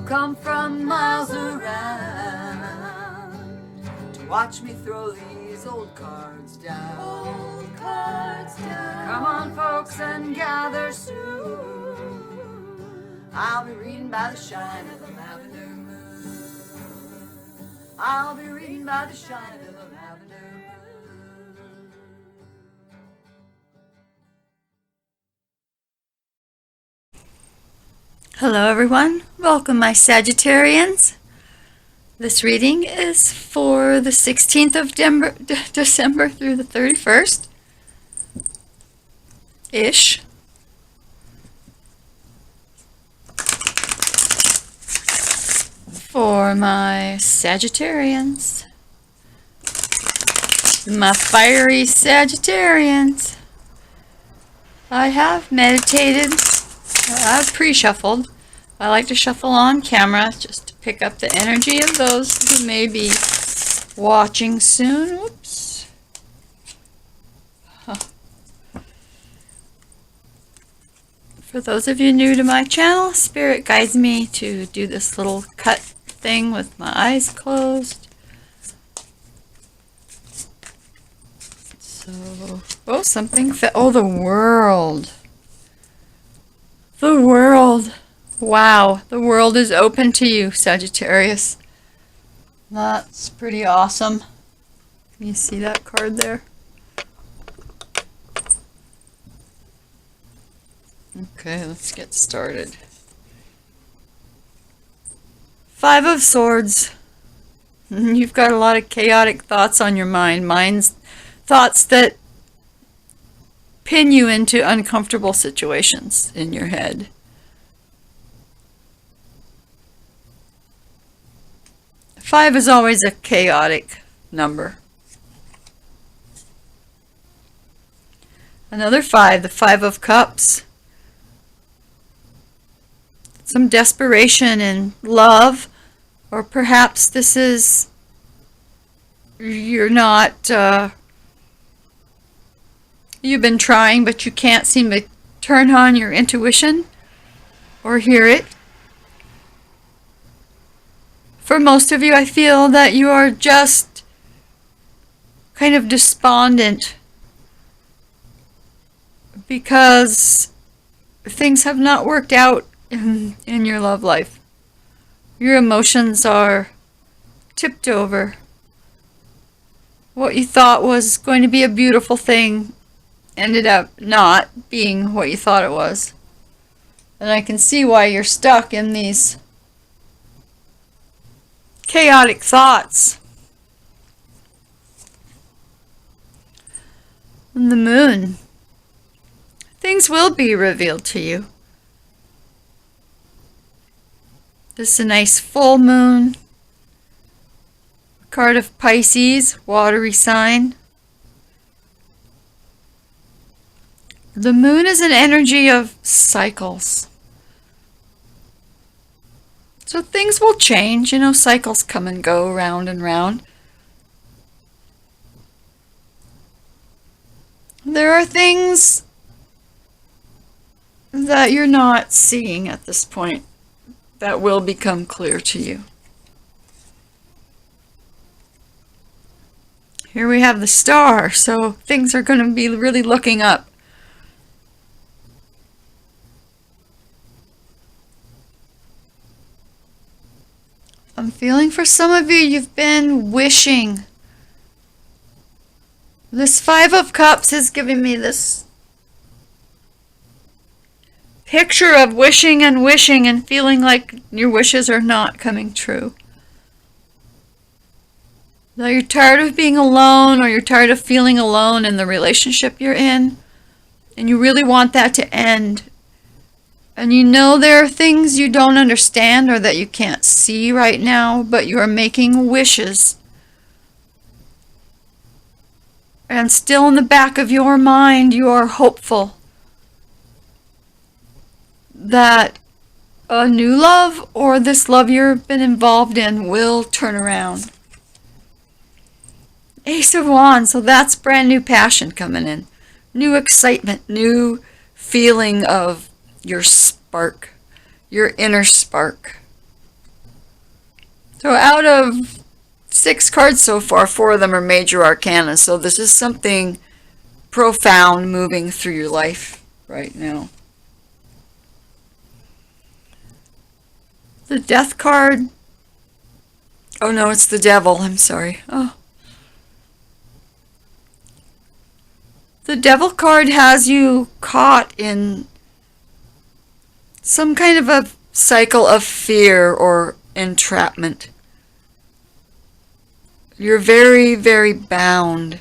come from miles around to watch me throw these old cards down. Old cards down. Come on, folks, and gather soon. I'll be reading by the shine of the lavender moon. I'll be reading by the shine of the lavender moon. Hello everyone, welcome my Sagittarians. This reading is for the 16th of December through the 31st-ish. For my Sagittarians, my fiery Sagittarians. I have meditated. I've pre-shuffled. I like to shuffle on camera just to pick up the energy of those who may be watching soon. Whoops. Huh. For those of you new to my channel, Spirit guides me to do this little cut thing with my eyes closed. So, oh, something oh, the world. The world. Wow, the world is open to you, Sagittarius. That's pretty awesome. Can you see that card there? Okay, let's get started. Five of Swords. You've got a lot of chaotic thoughts on your mind. Thoughts that pin you into uncomfortable situations in your head. Five is always a chaotic number. Another five, the Five of Cups. Some desperation in love, or perhaps this is you're not you've been trying, but you can't seem to turn on your intuition or hear it. For most of you, I feel that you are just kind of despondent because things have not worked out in your love life. Your emotions are tipped over. What you thought was going to be a beautiful thing ended up not being what you thought it was. And I can see why you're stuck in these chaotic thoughts. And the moon. Things will be revealed to you. This is a nice full moon. Card of Pisces, watery sign. The moon is an energy of cycles. So things will change, you know, cycles come and go round and round. There are things that you're not seeing at this point that will become clear to you. Here we have the star, so things are going to be really looking up. I'm feeling for some of you, you've been wishing. This Five of Cups is giving me this picture of wishing and feeling like your wishes are not coming true. That you're tired of being alone, or you're tired of feeling alone in the relationship you're in, and you really want that to end. And you know there are things you don't understand or that you can't see right now, but you are making wishes. And still in the back of your mind, you are hopeful that a new love or this love you've been involved in will turn around. Ace of Wands, so that's brand new passion coming in. New excitement, new feeling of your spark, your inner spark. So out of 6 cards so far, 4 of them are major arcana. So this is something profound moving through your life right now. The Death card. Oh no, it's the Devil. I'm sorry. Oh. The Devil card has you caught in some kind of a cycle of fear or entrapment. You're very, very bound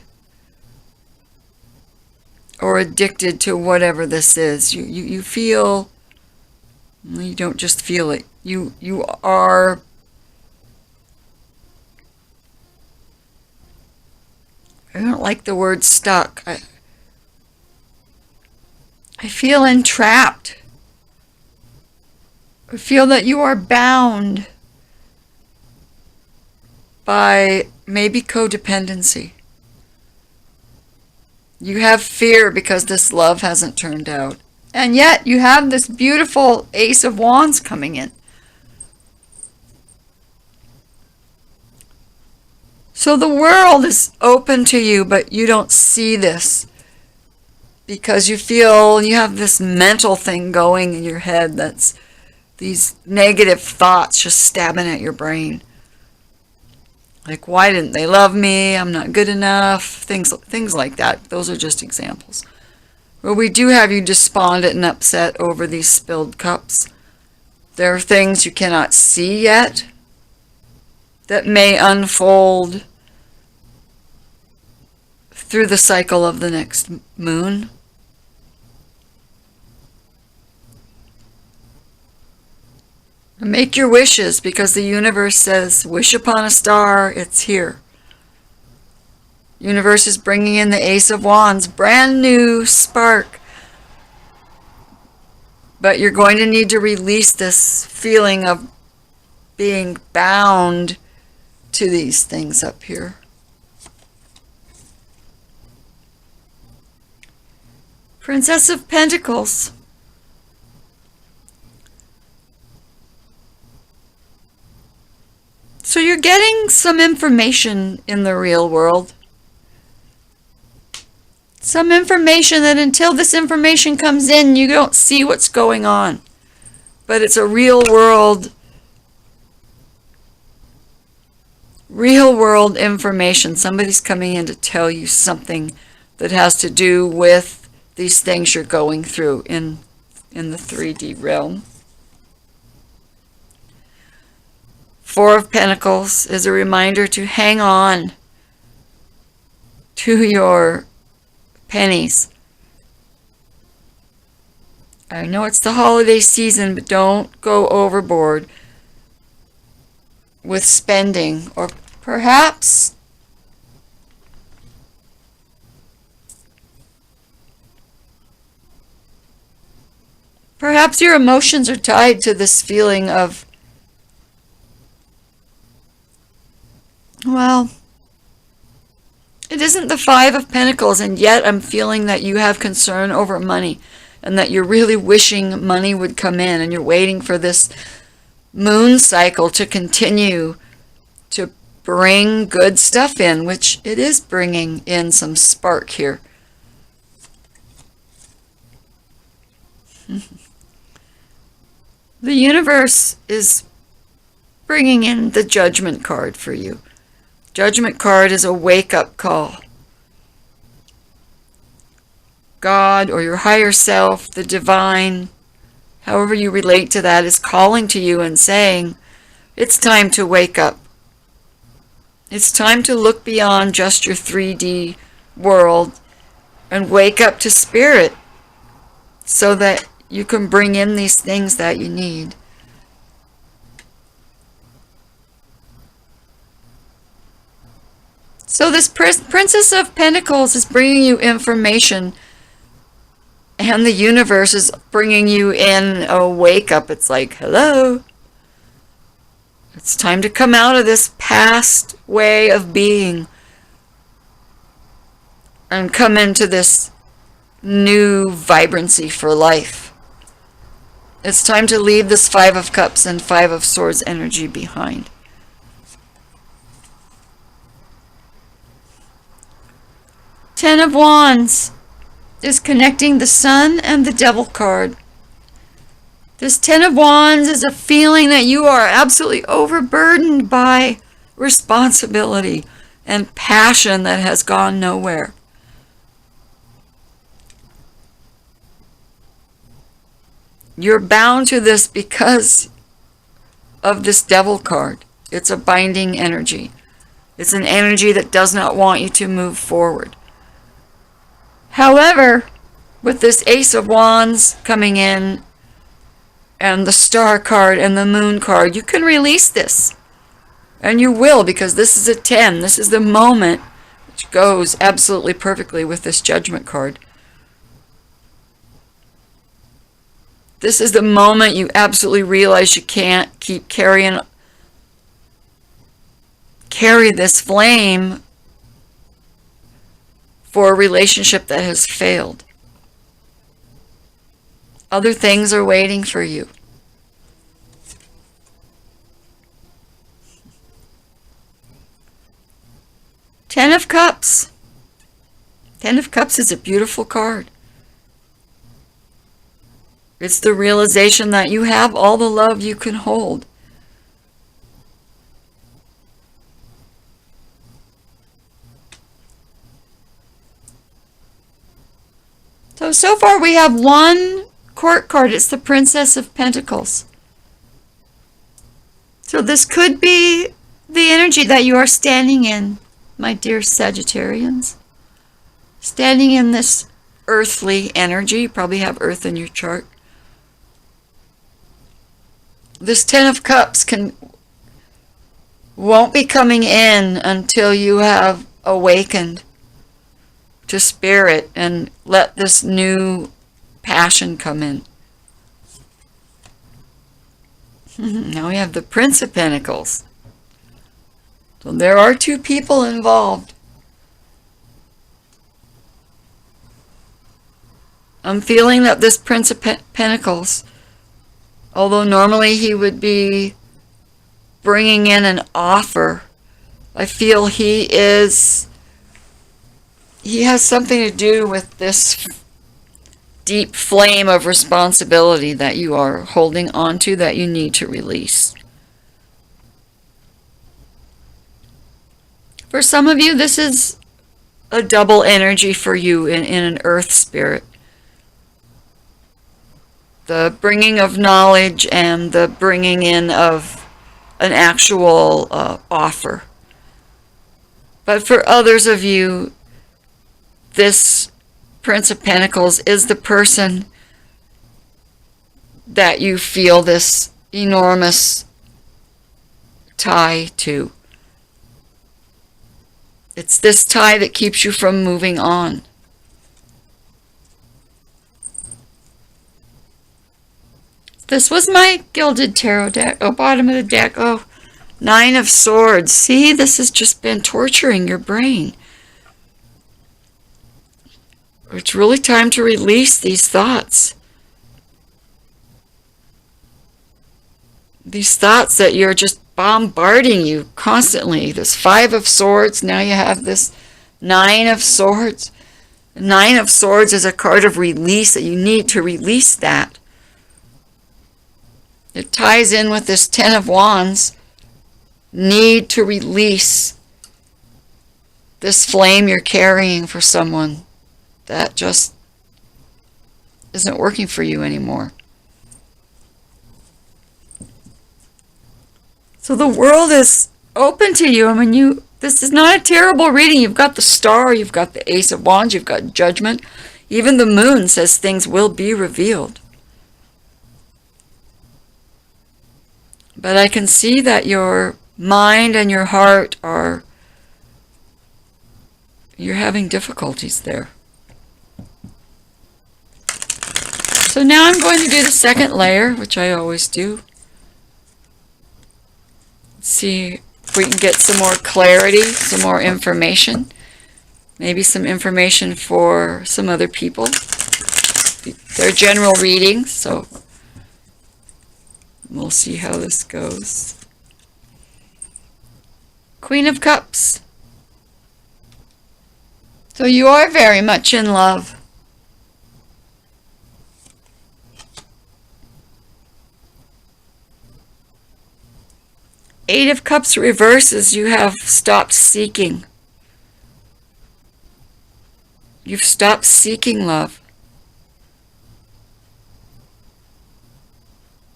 or addicted to whatever this is. You feel, you don't just feel it. You are, I don't like the word stuck. I feel entrapped. I feel that you are bound by maybe codependency. You have fear because this love hasn't turned out. And yet you have this beautiful Ace of Wands coming in. So the world is open to you, but you don't see this because you feel you have this mental thing going in your head that's these negative thoughts just stabbing at your brain. Like, why didn't they love me? I'm not good enough. Things like that. Those are just examples. Well, we do have you despondent and upset over these spilled cups. There are things you cannot see yet that may unfold through the cycle of the next moon. Make your wishes, because the universe says, wish upon a star, it's here. Universe is bringing in the Ace of Wands, brand new spark. But you're going to need to release this feeling of being bound to these things up here. Princess of Pentacles. So you're getting some information in the real world. Some information that until this information comes in, you don't see what's going on. But it's a real world information. Somebody's coming in to tell you something that has to do with these things you're going through in the 3D realm. 4 of Pentacles is a reminder to hang on to your pennies. I know it's the holiday season, but don't go overboard with spending. Or perhaps your emotions are tied to this feeling of, well, it isn't the 5 of Pentacles, and yet I'm feeling that you have concern over money and that you're really wishing money would come in, and you're waiting for this moon cycle to continue to bring good stuff in, which it is bringing in some spark here. The universe is bringing in the Judgment card for you. Judgment card is a wake-up call. God or your higher self, the divine, however you relate to that, is calling to you and saying, it's time to wake up. It's time to look beyond just your 3D world and wake up to spirit so that you can bring in these things that you need. So this Princess of Pentacles is bringing you information, and the universe is bringing you in a wake-up. It's like, hello. It's time to come out of this past way of being and come into this new vibrancy for life. It's time to leave this 5 of Cups and 5 of Swords energy behind. Ten of Wands is connecting the Sun and the Devil card. This Ten of Wands is a feeling that you are absolutely overburdened by responsibility and passion that has gone nowhere. You're bound to this because of this Devil card. It's a binding energy. It's an energy that does not want you to move forward. However, with this Ace of Wands coming in, and the Star card and the Moon card, you can release this. And you will, because this is a 10. This is the moment, which goes absolutely perfectly with this Judgment card. This is the moment you absolutely realize you can't keep carry this flame for a relationship that has failed. Other things are waiting for you. Ten of Cups. Ten of Cups is a beautiful card. It's the realization that you have all the love you can hold. So far we have one Court card. It's the Princess of Pentacles. So this could be the energy that you are standing in, my dear Sagittarians. Standing in this earthly energy. You probably have earth in your chart. This Ten of Cups won't be coming in until you have awakened to spirit and let this new passion come in. Now we have the Prince of Pentacles. So there are two people involved. I'm feeling that this Prince of Pentacles, although normally he would be bringing in an offer, I feel he has something to do with this deep flame of responsibility that you are holding on to that you need to release. For some of you, this is a double energy for you in an earth spirit. The bringing of knowledge and the bringing in of an actual offer. But for others of you, this Prince of Pentacles is the person that you feel this enormous tie to. It's this tie that keeps you from moving on. This was my Gilded Tarot deck. Oh, bottom of the deck. Oh, Nine of Swords. See, this has just been torturing your brain. It's really time to release these thoughts. These thoughts that you're just bombarding you constantly. This Five of Swords. Now you have this Nine of Swords. Nine of Swords is a card of release, that you need to release that. It ties in with this Ten of Wands. Need to release this flame you're carrying for someone that just isn't working for you anymore. So the world is open to you. I mean, this is not a terrible reading. You've got the Star, you've got the Ace of Wands, you've got Judgment. Even the Moon says things will be revealed. But I can see that your mind and your heart you're having difficulties there. So now I'm going to do the second layer, which I always do. Let's see if we can get some more clarity, some more information. Maybe some information for some other people. They're general readings, so we'll see how this goes. Queen of Cups. So you are very much in love. Eight of Cups reverses, you have stopped seeking. You've stopped seeking love.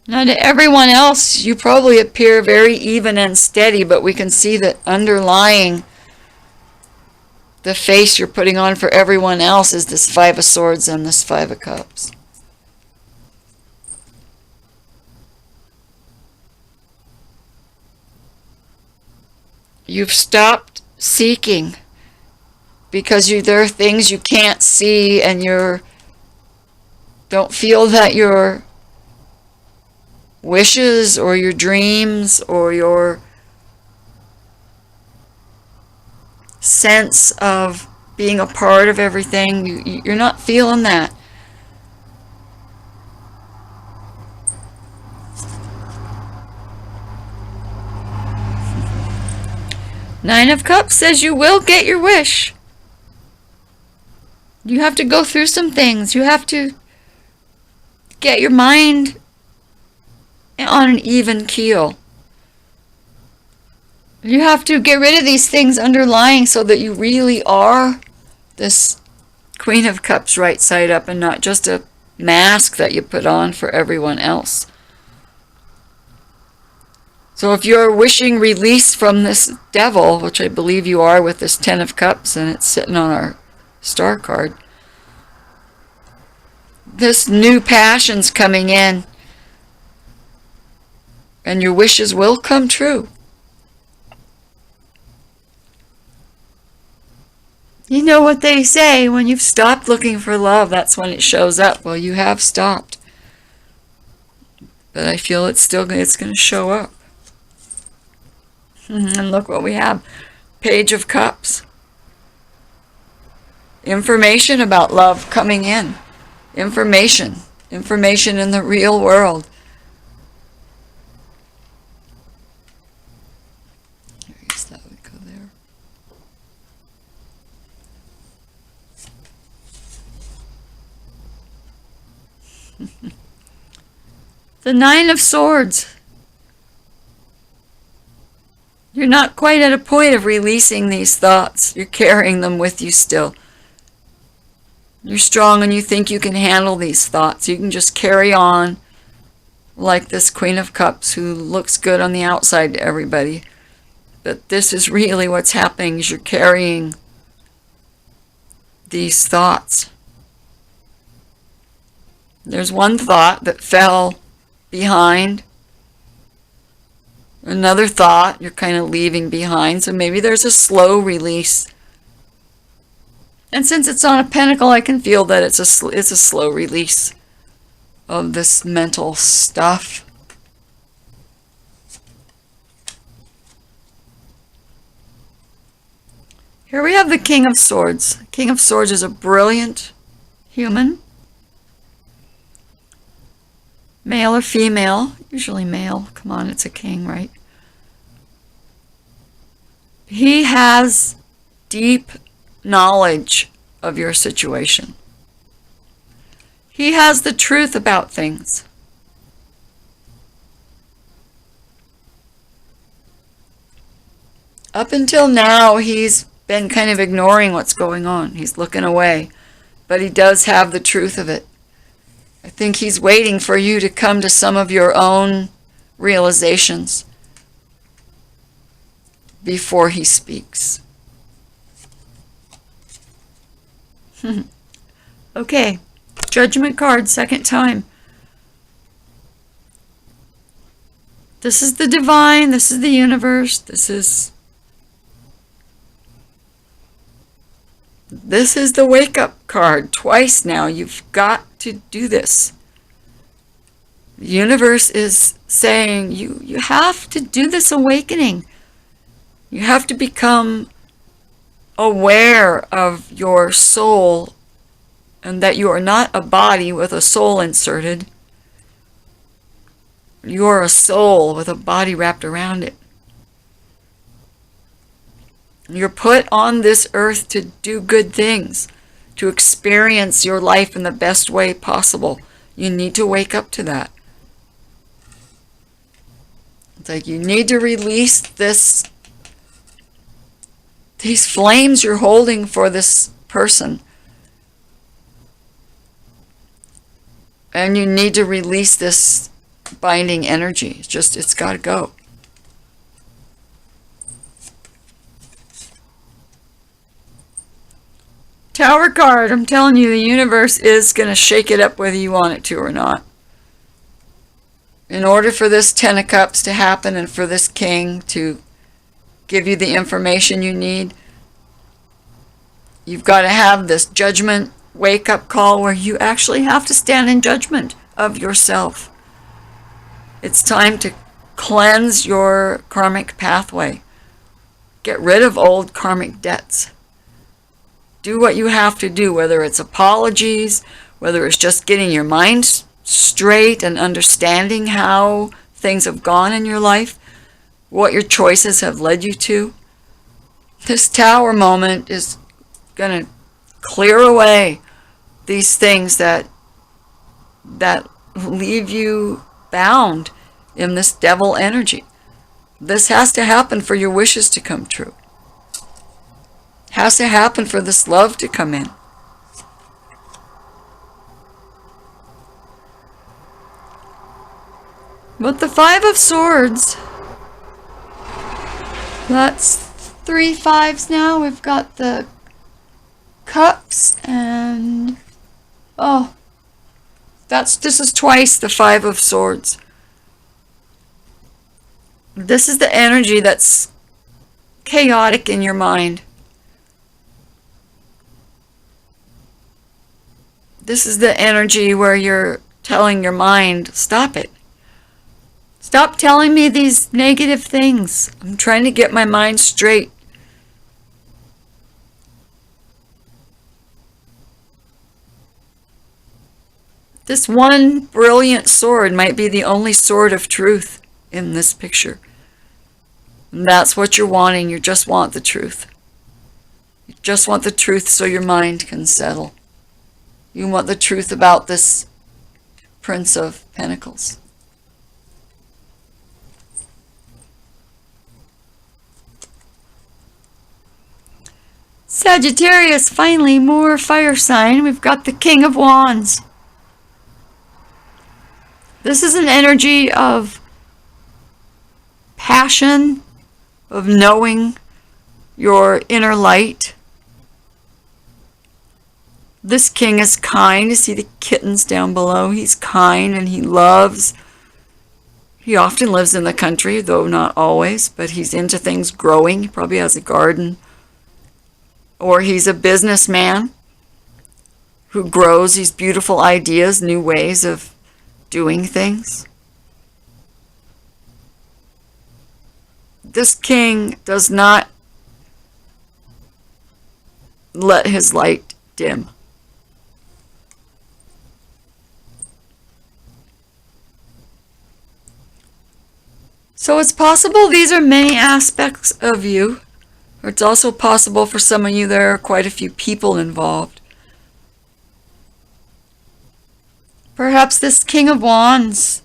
Now to everyone else, you probably appear very even and steady, but we can see that underlying the face you're putting on for everyone else is this Five of Swords and this Five of Cups. You've stopped seeking because there are things you can't see, and you don't feel that your wishes or your dreams or your sense of being a part of everything, you're not feeling that. Nine of Cups says you will get your wish. You have to go through some things. You have to get your mind on an even keel. You have to get rid of these things underlying so that you really are this Queen of Cups right side up and not just a mask that you put on for everyone else. So if you're wishing release from this devil, which I believe you are with this Ten of Cups, and it's sitting on our star card, this new passion's coming in, and your wishes will come true. You know what they say, when you've stopped looking for love, that's when it shows up. Well, you have stopped. But I feel it's going to show up. And look what we have. Page of Cups. Information about love coming in. Information in the real world. I guess that would go there. The Nine of Swords. You're not quite at a point of releasing these thoughts. You're carrying them with you still. You're strong and you think you can handle these thoughts. You can just carry on like this Queen of Cups who looks good on the outside to everybody. But this is really what's happening, is you're carrying these thoughts. There's one thought that fell behind. Another thought you're kind of leaving behind, so maybe there's a slow release. And since it's on a pentacle, I can feel that it's a slow release of this mental stuff. Here we have the King of Swords. King of Swords is a brilliant human. Male or female, usually male. Come on, it's a king, right? He has deep knowledge of your situation. He has the truth about things. Up until now, he's been kind of ignoring what's going on. He's looking away, but he does have the truth of it. I think he's waiting for you to come to some of your own realizations before he speaks. Okay, Judgment card, second time. This is the divine, this is the universe, this is the wake-up card. Twice now, you've got to do this. The universe is saying you have to do this awakening. You have to become aware of your soul and that you are not a body with a soul inserted. You are a soul with a body wrapped around it. You're put on this earth to do good things, to experience your life in the best way possible. You need to wake up to that. It's like you need to release these flames you're holding for this person. And you need to release this binding energy. It's got to go. Tower card, I'm telling you, the universe is going to shake it up whether you want it to or not. In order for this Ten of Cups to happen and for this King to give you the information you need, you've got to have this judgment wake-up call where you actually have to stand in judgment of yourself. It's time to cleanse your karmic pathway. Get rid of old karmic debts. Do what you have to do, whether it's apologies, whether it's just getting your mind straight and understanding how things have gone in your life, what your choices have led you to. This Tower moment is going to clear away these things that leave you bound in this devil energy. This has to happen for your wishes to come true. Has to happen for this love to come in. But the Five of Swords, that's 3 5s now. We've got the Cups and this is twice the Five of Swords. This is the energy that's chaotic in your mind. This is the energy where you're telling your mind, stop it. Stop telling me these negative things. I'm trying to get my mind straight. This one brilliant sword might be the only sword of truth in this picture. And that's what you're wanting. You just want the truth. You just want the truth so your mind can settle. You want the truth about this Prince of Pentacles. Sagittarius, finally more fire sign. We've got the King of Wands. This is an energy of passion, of knowing your inner light. This king is kind. You see the kittens down below. He's kind and he loves. He often lives in the country, though not always, but he's into things growing. He probably has a garden. Or he's a businessman who grows these beautiful ideas, new ways of doing things. This king does not let his light dim. So it's possible these are many aspects of you, or it's also possible for some of you there are quite a few people involved. Perhaps this King of Wands,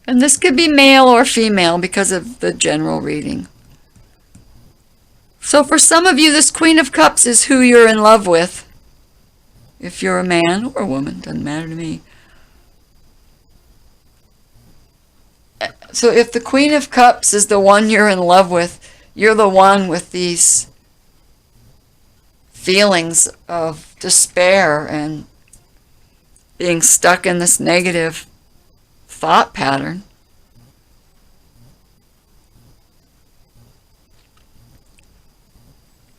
and this could be male or female because of the general reading. So for some of you, this Queen of Cups is who you're in love with. If you're a man or a woman, doesn't matter to me. So if the Queen of Cups is the one you're in love with, you're the one with these feelings of despair and being stuck in this negative thought pattern.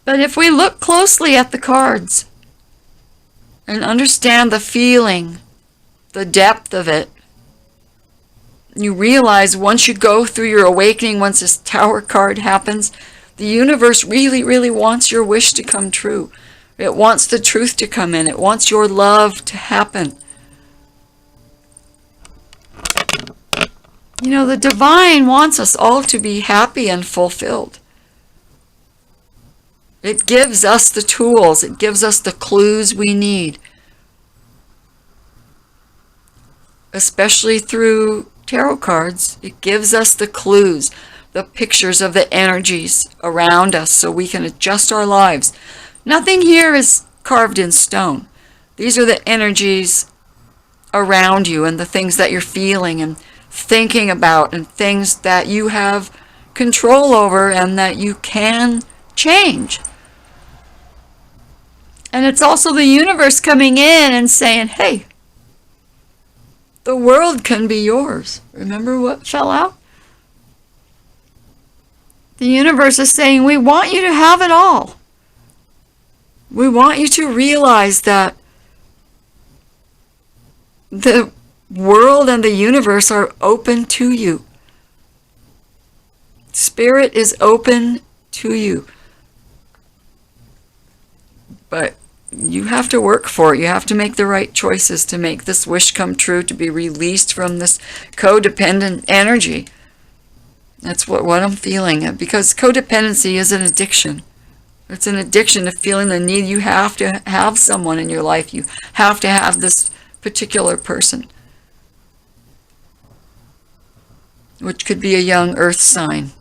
But if we look closely at the cards and understand the feeling, the depth of it, you realize once you go through your awakening, once this Tower card happens, the universe really, really wants your wish to come true. It wants the truth to come in. It wants your love to happen. You know, the divine wants us all to be happy and fulfilled. It gives us the tools, it gives us the clues we need, especially through tarot cards. It gives us the clues, the pictures of the energies around us so we can adjust our lives. Nothing here is carved in stone. These are the energies around you and the things that you're feeling and thinking about and things that you have control over and that you can change. And it's also the universe coming in and saying, hey, the world can be yours. Remember what fell out? The universe is saying, we want you to have it all. We want you to realize that the world and the universe are open to you. Spirit is open to you. But you have to work for it. You have to make the right choices to make this wish come true, to be released from this codependent energy. That's what I'm feeling. Because codependency is an addiction. It's an addiction to feeling the need. You have to have someone in your life. You have to have this particular person, which could be a young earth sign.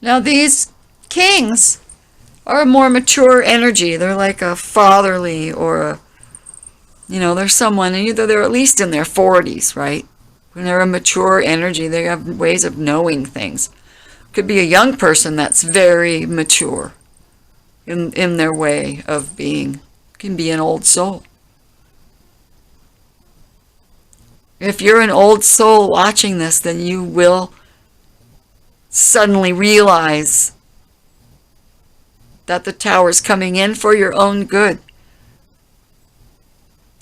Now these kings are a more mature energy. They're like a fatherly or they're someone, either they're at least in their 40s, right? When they're a mature energy, they have ways of knowing things. Could be a young person that's very mature in their way of being. Can be an old soul. If you're an old soul watching this, then you will suddenly realize that the tower's coming in for your own good.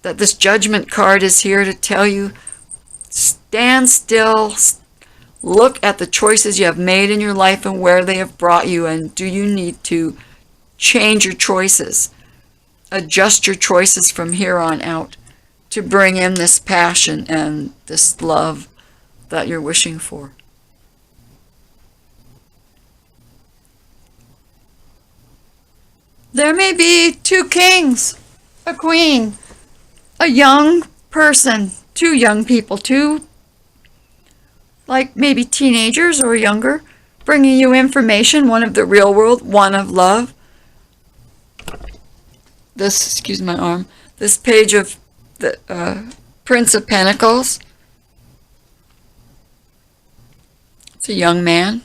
That this judgment card is here to tell you, stand still, look at the choices you have made in your life and where they have brought you, and do you need to change your choices, adjust your choices from here on out to bring in this passion and this love that you're wishing for. There may be two kings, a queen, a young person, two young people, two like maybe teenagers or younger, bringing you information, one of the real world, one of love. Excuse my arm, this page of the Prince of Pentacles. It's a young man.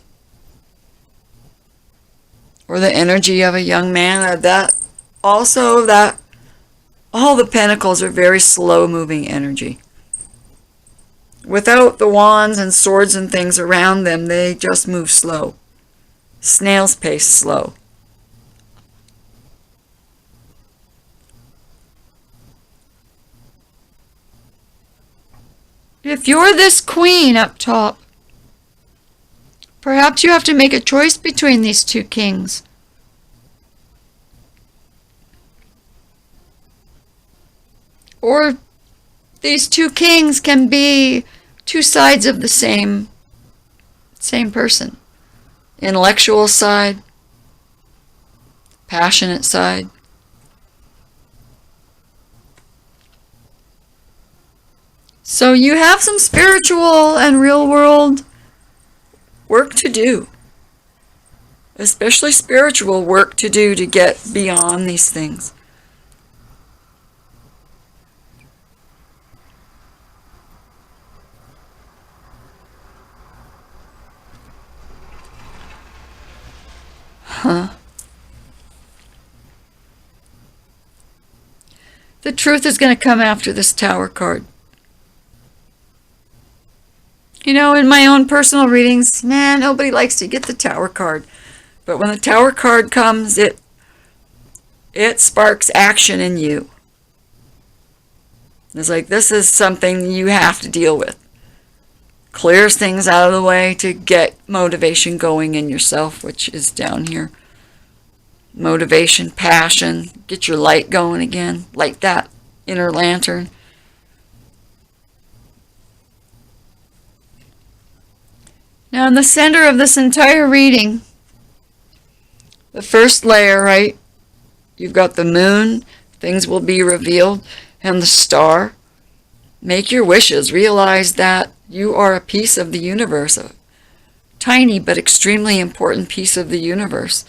Or the energy of a young man. That all the pentacles are very slow moving energy. Without the wands and swords and things around them, they just move slow. Snail's pace slow. If you're this queen up top, perhaps you have to make a choice between these two kings. Or these two kings can be two sides of the same person. Intellectual side, passionate side. So you have some spiritual and real world work to do. Especially spiritual work to do to get beyond these things. The truth is going to come after this Tower card. You know, in my own personal readings, man, nobody likes to get the Tower card. But when the Tower card comes, it sparks action in you. It's like, this is something you have to deal with. Clears things out of the way to get motivation going in yourself, which is down here. Motivation, passion, get your light going again. Light that inner lantern. Now in the center of this entire reading, the first layer, right? You've got the moon, things will be revealed, and the star. Make your wishes. Realize that you are a piece of the universe, a tiny but extremely important piece of the universe.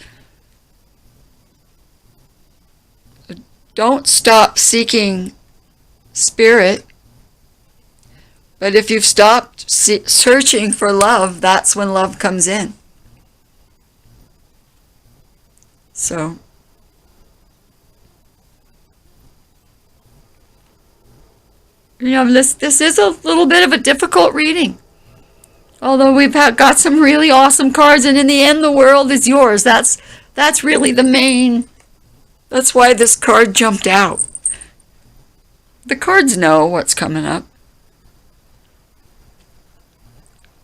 Don't stop seeking spirit. But if you've stopped searching for love, that's when love comes in. So, this is a little bit of a difficult reading. Although we've got some really awesome cards, and in the end the world is yours. That's really the main, that's why this card jumped out. The cards know what's coming up.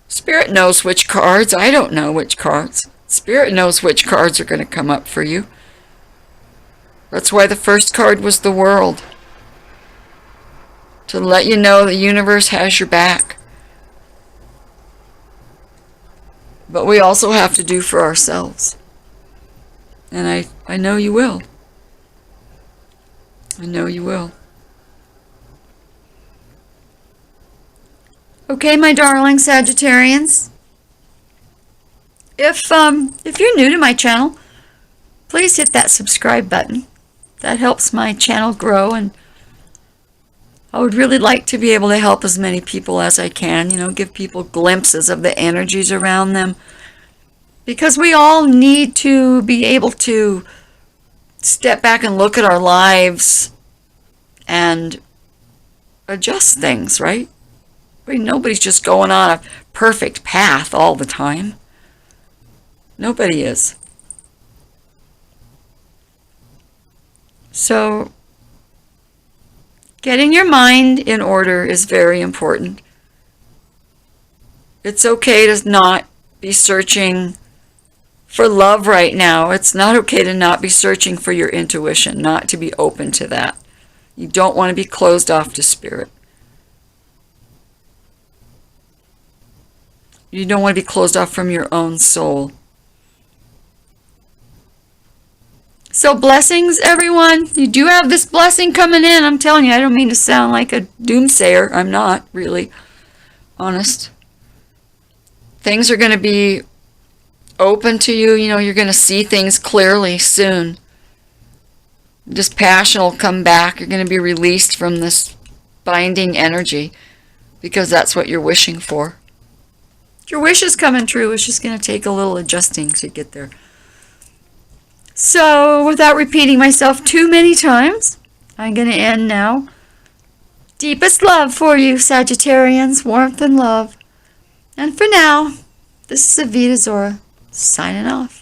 Spirit knows which cards. I don't know which cards. Spirit knows which cards are going to come up for you. That's why the first card was the world. To let you know the universe has your back. But we also have to do for ourselves. And I know you will. I know you will. Okay, my darling Sagittarians. If you're new to my channel, please hit that subscribe button. That helps my channel grow, and I would really like to be able to help as many people as I can, give people glimpses of the energies around them. Because we all need to be able to step back and look at our lives and adjust things, right? Nobody's just going on a perfect path all the time. Nobody is. So, getting your mind in order is very important. It's okay to not be searching for love right now. It's not okay to not be searching for your intuition, not to be open to that. You don't want to be closed off to spirit. You don't want to be closed off from your own soul. So blessings, everyone. You do have this blessing coming in. I'm telling you, I don't mean to sound like a doomsayer. I'm not, really. Honest. Things are going to be open to you. You're going to see things clearly soon. This passion will come back. You're going to be released from this binding energy because that's what you're wishing for. Your wish is coming true. It's just going to take a little adjusting to get there. So, without repeating myself too many times, I'm going to end now. Deepest love for you, Sagittarians. Warmth and love. And for now, this is Avita Zora, signing off.